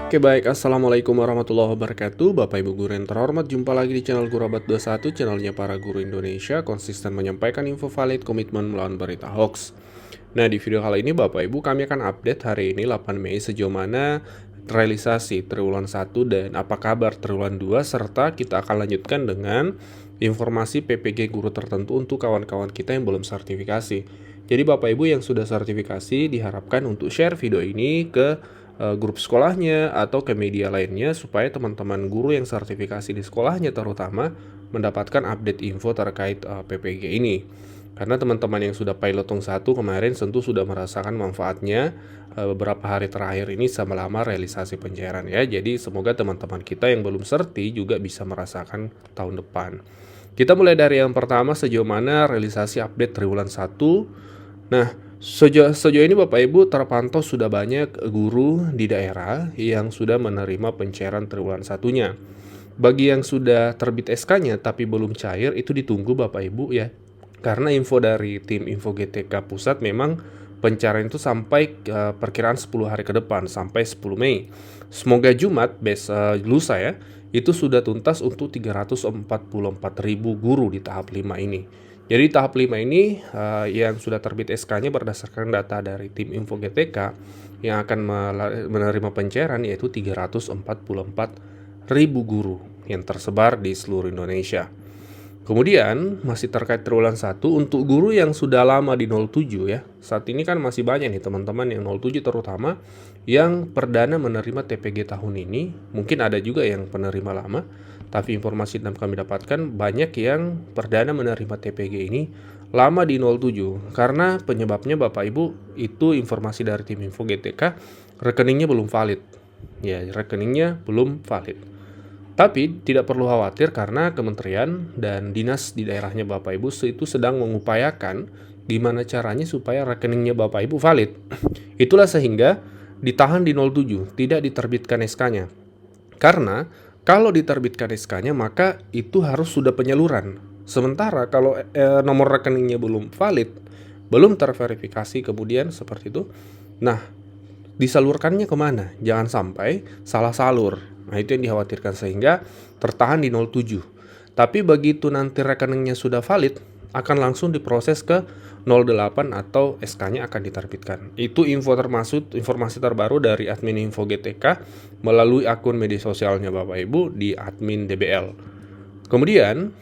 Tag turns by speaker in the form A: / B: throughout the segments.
A: Oke baik, Assalamualaikum warahmatullahi wabarakatuh. Bapak Ibu guru yang terhormat, jumpa lagi di channel Gurabat21, channelnya para guru Indonesia, konsisten menyampaikan info valid, komitmen melawan berita hoax. Nah, di video kali ini Bapak Ibu kami akan update hari ini 8 Mei sejauh mana realisasi triwulan 1 dan apa kabar triwulan 2, serta kita akan lanjutkan dengan informasi PPG guru tertentu untuk kawan-kawan kita yang belum sertifikasi. Jadi Bapak Ibu yang sudah sertifikasi diharapkan untuk share video ini ke grup sekolahnya atau ke media lainnya supaya teman-teman guru yang sertifikasi di sekolahnya terutama mendapatkan update info terkait PPG ini. Karena teman-teman yang sudah pilotung 1 kemarin tentu sudah merasakan manfaatnya beberapa hari terakhir ini selama realisasi pencairan ya. Jadi semoga teman-teman kita yang belum serti juga bisa merasakan tahun depan. Kita mulai dari yang pertama, sejauh mana realisasi update triwulan 1. Nah, sejauh ini Bapak Ibu terpantau sudah banyak guru di daerah yang sudah menerima pencairan triwulan 1-nya. Bagi yang sudah terbit SK-nya tapi belum cair, itu ditunggu Bapak Ibu ya. Karena info dari tim Info GTK Pusat memang pencairan itu sampai perkiraan 10 hari ke depan, sampai 10 Mei. Semoga Jumat, lusa ya, itu sudah tuntas untuk 344.000 guru di tahap 5 ini. Jadi tahap 5 ini yang sudah terbit SK-nya berdasarkan data dari tim Info GTK yang akan menerima pencairan yaitu 344.000 guru yang tersebar di seluruh Indonesia. Kemudian masih terkait triwulan 1 untuk guru yang sudah lama di 07 ya. Saat ini kan masih banyak nih teman-teman yang 07 terutama yang perdana menerima TPG tahun ini. Mungkin ada juga yang penerima lama, tapi informasi yang kami dapatkan banyak yang perdana menerima TPG ini lama di 07. Karena penyebabnya Bapak Ibu itu informasi dari tim Info GTK, rekeningnya belum valid. Ya, rekeningnya belum valid. Tapi tidak perlu khawatir karena kementerian dan dinas di daerahnya Bapak Ibu itu sedang mengupayakan gimana caranya supaya rekeningnya Bapak Ibu valid. Itulah sehingga ditahan di 07, tidak diterbitkan SK-nya. Karena kalau diterbitkan SK-nya maka itu harus sudah penyaluran. Sementara kalau nomor rekeningnya belum valid, belum terverifikasi kemudian seperti itu, nah disalurkannya kemana? Jangan sampai salah salur. Nah itu yang dikhawatirkan sehingga tertahan di 07. Tapi begitu nanti rekeningnya sudah valid, akan langsung diproses ke 08 atau SK-nya akan diterbitkan. Itu informasi terbaru dari admin Info GTK melalui akun media sosialnya Bapak Ibu di admin DBL. Kemudian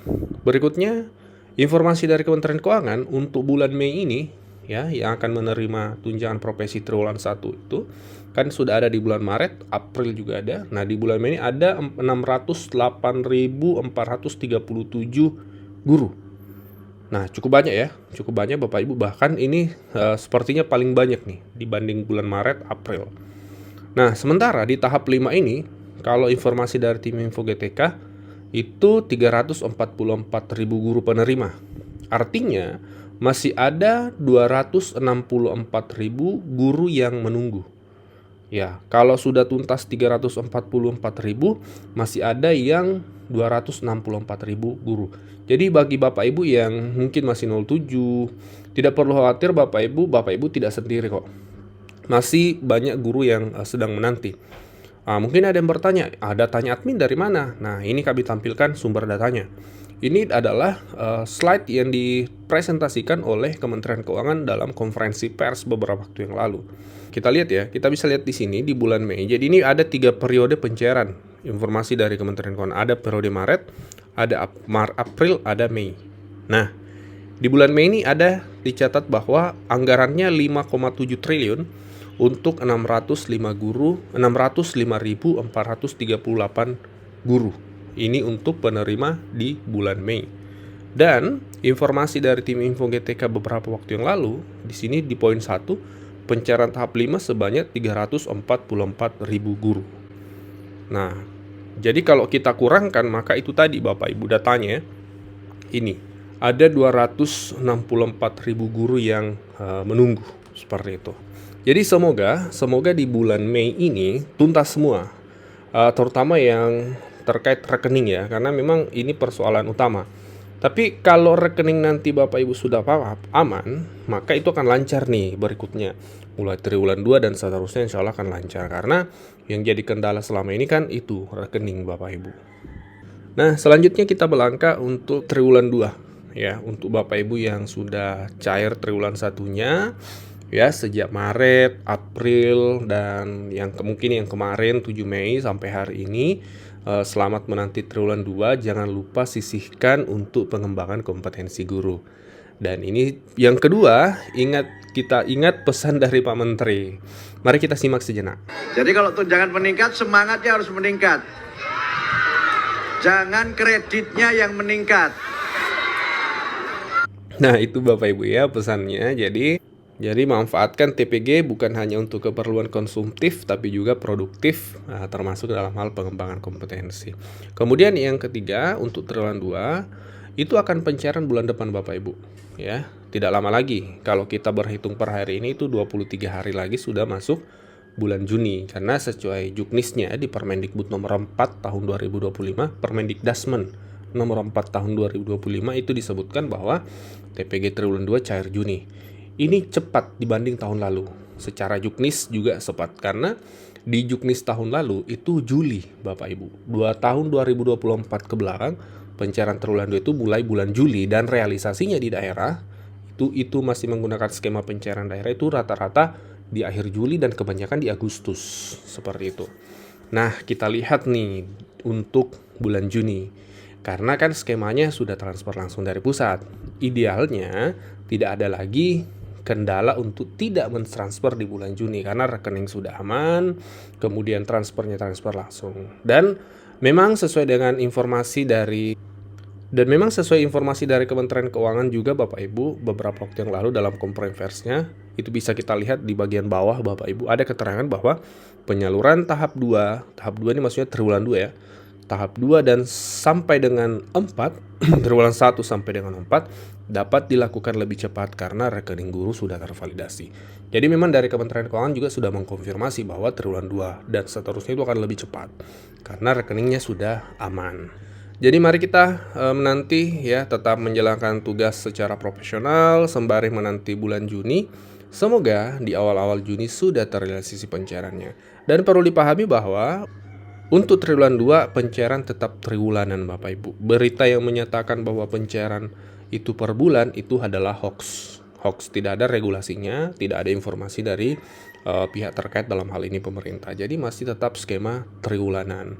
A: berikutnya informasi dari Kementerian Keuangan untuk bulan Mei ini ya yang akan menerima tunjangan profesi triwulan 1 itu kan sudah ada di bulan Maret, April juga ada. Nah, di bulan Mei ini ada 608.437 guru. Nah, cukup banyak ya. Cukup banyak Bapak Ibu, bahkan ini sepertinya paling banyak nih dibanding bulan Maret, April. Nah, sementara di tahap 5 ini kalau informasi dari tim Info GTK itu 344.000 guru penerima. Artinya masih ada 264.000 guru yang menunggu. Ya, kalau sudah tuntas 344.000, masih ada yang 264.000 guru. Jadi bagi Bapak Ibu yang mungkin masih 07, tidak perlu khawatir Bapak Ibu tidak sendiri kok. Masih banyak guru yang sedang menanti. Mungkin ada yang bertanya, datanya admin dari mana? Nah, ini kami tampilkan sumber datanya. Ini adalah slide yang dipresentasikan oleh Kementerian Keuangan dalam konferensi pers beberapa waktu yang lalu. Kita lihat ya, kita bisa lihat di sini di bulan Mei. Jadi ini ada 3 periode pencairan informasi dari Kementerian Keuangan. Ada periode Maret, ada April, ada Mei. Nah, di bulan Mei ini ada dicatat bahwa anggarannya 5,7 triliun untuk 605.438 guru. Ini untuk penerima di bulan Mei. Dan informasi dari tim Info GTK beberapa waktu yang lalu, di sini di poin 1, pencairan tahap 5 sebanyak 344.000 guru. Nah, jadi kalau kita kurangkan maka itu tadi Bapak Ibu datanya ini ada 264.000 guru yang menunggu seperti itu. Jadi semoga di bulan Mei ini tuntas semua, terutama yang terkait rekening ya, karena memang ini persoalan utama. Tapi kalau rekening nanti Bapak Ibu sudah aman, maka itu akan lancar nih berikutnya. Mulai triwulan 2 dan seterusnya insya Allah akan lancar. Karena yang jadi kendala selama ini kan itu rekening Bapak Ibu. Nah, selanjutnya kita berlangkah untuk triwulan 2. Ya, untuk Bapak Ibu yang sudah cair triwulan satunya, ya sejak Maret, April, dan mungkin yang kemarin 7 Mei sampai hari ini, selamat menanti triwulan 2. Jangan lupa sisihkan untuk pengembangan kompetensi guru. Dan ini yang kedua, kita ingat pesan dari Pak Menteri. Mari kita simak sejenak.
B: Jadi kalau tunjangan meningkat, semangatnya harus meningkat. Jangan kreditnya yang meningkat.
A: Nah, itu Bapak Ibu ya pesannya. Jadi manfaatkan TPG bukan hanya untuk keperluan konsumtif tapi juga produktif, termasuk dalam hal pengembangan kompetensi. Kemudian yang ketiga, untuk triwulan 2 itu akan pencairan bulan depan Bapak Ibu, ya. Tidak lama lagi. Kalau kita berhitung per hari ini itu 23 hari lagi sudah masuk bulan Juni, karena sesuai juknisnya di Permendikbud nomor 4 tahun 2025, Permendikdasmen nomor 4 tahun 2025 itu disebutkan bahwa TPG triwulan 2 cair Juni. Ini cepat dibanding tahun lalu. Secara juknis juga cepat, karena di juknis tahun lalu itu Juli Bapak Ibu. 2 tahun 2024 ke belakang pencairan triwulan 2 itu mulai bulan Juli, dan realisasinya di daerah itu masih menggunakan skema pencairan daerah itu rata-rata di akhir Juli dan kebanyakan di Agustus, seperti itu. Nah, kita lihat nih untuk bulan Juni. Karena kan skemanya sudah transfer langsung dari pusat. Idealnya tidak ada lagi kendala untuk tidak mentransfer di bulan Juni karena rekening sudah aman, kemudian transfer langsung. Dan memang sesuai informasi dari Kementerian Keuangan juga Bapak Ibu beberapa waktu yang lalu dalam konferensinya itu bisa kita lihat di bagian bawah Bapak Ibu ada keterangan bahwa penyaluran tahap 2 ini maksudnya triwulan 2 ya. Tahap 2 dan sampai dengan 4, triwulan 1 sampai dengan 4 dapat dilakukan lebih cepat karena rekening guru sudah tervalidasi. Jadi memang dari Kementerian Keuangan juga sudah mengkonfirmasi bahwa triwulan 2 dan seterusnya itu akan lebih cepat karena rekeningnya sudah aman. Jadi mari kita menanti ya, tetap menjalankan tugas secara profesional sembari menanti bulan Juni. Semoga di awal-awal Juni sudah terrealisasi pencairannya. Dan perlu dipahami bahwa untuk triwulan 2 pencairan tetap triwulanan Bapak Ibu. Berita yang menyatakan bahwa pencairan itu per bulan itu adalah hoax. Hoax, tidak ada regulasinya, tidak ada informasi dari pihak terkait dalam hal ini pemerintah. Jadi masih tetap skema triwulanan.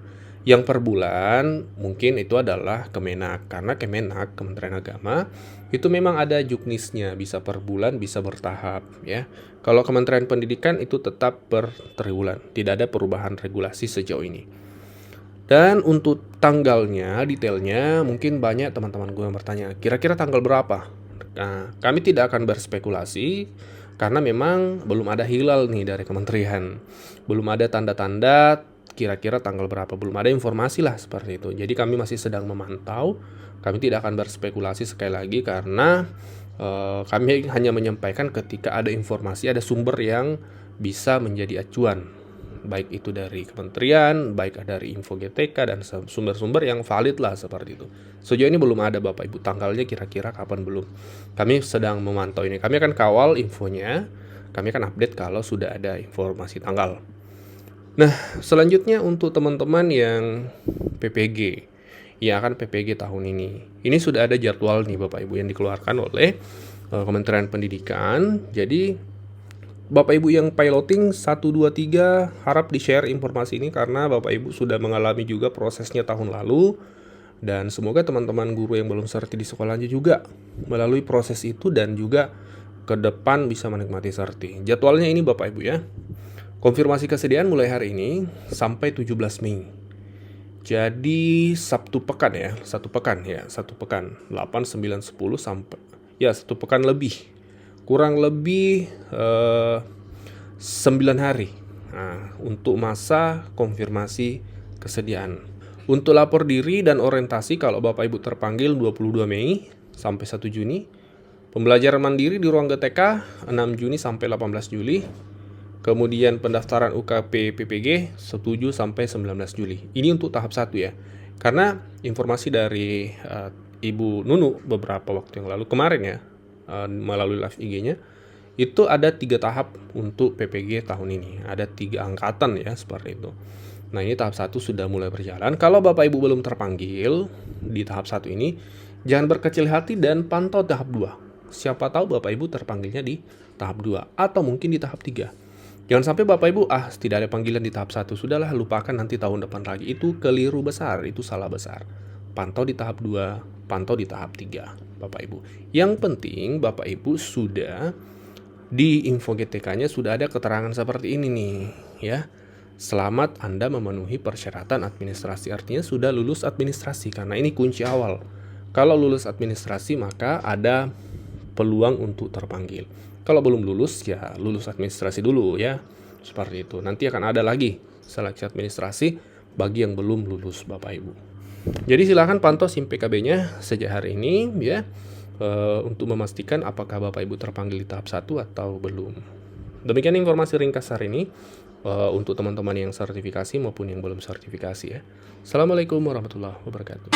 A: Yang per bulan mungkin itu adalah Kemenak, karena Kemenak, Kementerian Agama, itu memang ada juknisnya, bisa per bulan, bisa bertahap ya. Kalau Kementerian Pendidikan itu tetap per triwulan, tidak ada perubahan regulasi sejauh ini. Dan untuk tanggalnya, detailnya mungkin banyak teman-teman gue yang bertanya, kira-kira tanggal berapa? Nah, kami tidak akan berspekulasi karena memang belum ada hilal nih dari kementerian. Belum ada tanda-tanda kira-kira tanggal berapa, belum ada informasi lah seperti itu. Jadi kami masih sedang memantau. Kami tidak akan berspekulasi sekali lagi karena kami hanya menyampaikan ketika ada informasi, ada sumber yang bisa menjadi acuan, baik itu dari kementerian, baik dari info GTK dan sumber-sumber yang valid lah seperti itu. Sejauh ini belum ada Bapak Ibu tanggalnya kira-kira kapan, belum. Kami sedang memantau ini. Kami akan kawal infonya. Kami akan update kalau sudah ada informasi tanggal. Nah, selanjutnya untuk teman-teman yang PPG, ya kan PPG tahun ini sudah ada jadwal nih Bapak Ibu yang dikeluarkan oleh Kementerian Pendidikan. Jadi Bapak Ibu yang piloting 1, 2, 3 harap di-share informasi ini karena Bapak Ibu sudah mengalami juga prosesnya tahun lalu. Dan semoga teman-teman guru yang belum serti di sekolahnya juga melalui proses itu dan juga ke depan bisa menikmati serti. Jadwalnya ini Bapak Ibu ya. Konfirmasi kesediaan mulai hari ini sampai 17 Mei. Jadi Sabtu pekan ya, 1 pekan. 8, 9, 10 sampai ya 1 pekan lebih. Kurang lebih 9 hari. Nah, untuk masa konfirmasi kesediaan. Untuk lapor diri dan orientasi kalau Bapak Ibu terpanggil 22 Mei sampai 1 Juni. Pembelajaran mandiri di ruang GTK 6 Juni sampai 18 Juli. Kemudian pendaftaran UKP PPG 7 sampai 19 Juli. Ini untuk tahap 1 ya. Karena informasi dari Ibu Nunu beberapa waktu yang lalu kemarin ya, melalui live IG-nya, itu ada 3 tahap untuk PPG tahun ini. Ada 3 angkatan ya, seperti itu. Nah, ini tahap 1 sudah mulai berjalan. Kalau Bapak Ibu belum terpanggil di tahap 1 ini, jangan berkecil hati dan pantau tahap 2. Siapa tahu Bapak Ibu terpanggilnya di tahap 2 atau mungkin di tahap 3. Jangan sampai Bapak Ibu, tidak ada panggilan di tahap 1, sudahlah lupakan nanti tahun depan lagi. Itu keliru besar, itu salah besar. Pantau di tahap 2, pantau di tahap 3, Bapak Ibu. Yang penting Bapak Ibu sudah di info GTK-nya sudah ada keterangan seperti ini nih, ya. Selamat Anda memenuhi persyaratan administrasi, artinya sudah lulus administrasi, karena ini kunci awal. Kalau lulus administrasi maka ada peluang untuk terpanggil. Kalau belum lulus ya lulus administrasi dulu ya. Seperti itu. Nanti akan ada lagi seleksi administrasi bagi yang belum lulus Bapak Ibu. Jadi silakan pantau SIM PKB-nya sejak hari ini ya. Untuk memastikan apakah Bapak Ibu terpanggil di tahap 1 atau belum. Demikian informasi ringkas hari ini untuk teman-teman yang sertifikasi maupun yang belum sertifikasi ya. Assalamualaikum warahmatullahi wabarakatuh.